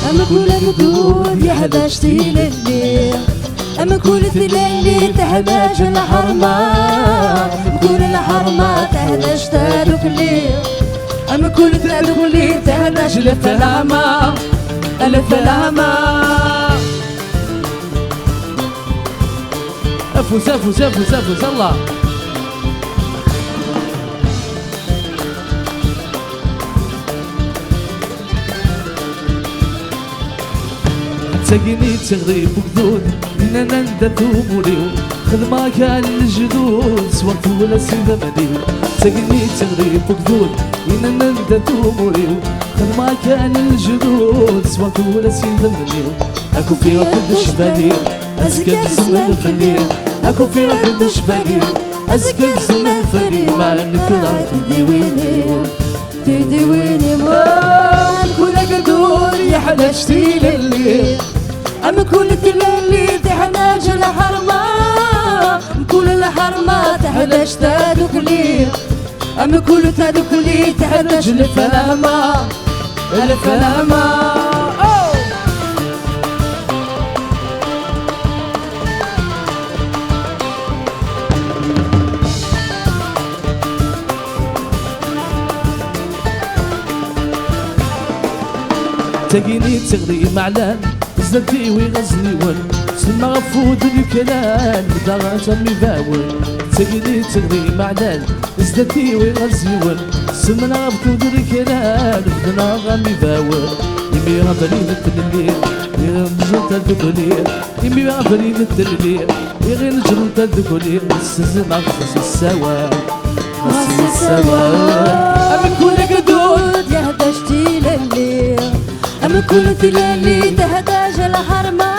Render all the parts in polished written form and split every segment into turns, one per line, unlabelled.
أما كل قدود يحبشتي للي أما كل ثلالي تحباش الحرمات كل الحرمات تحباش تادوك لي أما كل تادوك لي تحباش الفلامة الفلامة
أفوز أفوز أفوز أفوز الله تسقيني تغريب وقدود إننا ندثو موليو خدمة كان الجدود سوقت ولا سيدة مديو تسقيني تغريب وقدود إننا ندثو موليو خدمة كان الجدود سوقت ولا سيدة مديو أكو في رفض الشبالير أزكى بسمة الفنير أكو في رفض الشبالير أزكى بسمة الفنير ما عندك راح تديويني
تديويني
كل قدود يحلشتي للي
أما كل تلالي تحتاج الحرمة كل الحرمة تحتاج تادوك لي أما كل تادوك لي تحتاج الفلامة الفلامة
تلاقيني تغري معلان زلتي ويغزلي ون سلمى غفود الكلام بدارات امي باول تلاقيني تغري معلان زلتي ويغزلي ون سلمى غفود الكلام بدارات امي باول يمي غفلي التلليل يغير نجرو تدخلي يمي غفلي التلليل يغير نجرو تدخلي السزم غفص السوا غفص السوا
أما كل قدود يهدشتي للي أما كل تلالي تحتاج الحرمة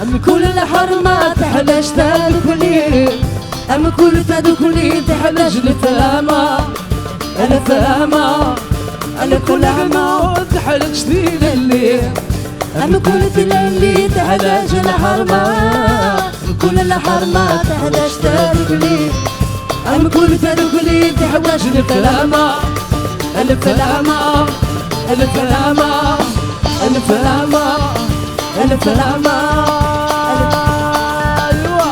أما كل الحرمة تحلاش تدخلي أما كل تدخلي تحلاش الفلامة الفلامة
كل عمود تحلاش للي
أما كل تلالي تحتاج الحرمة كل الحرمة تحلاش تدخلي أما كل تدخلي تحلاش الفلامة الفلامة الفلامة الفلامة الفلامة أيوة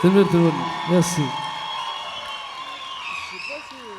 تمام تمام ميرسي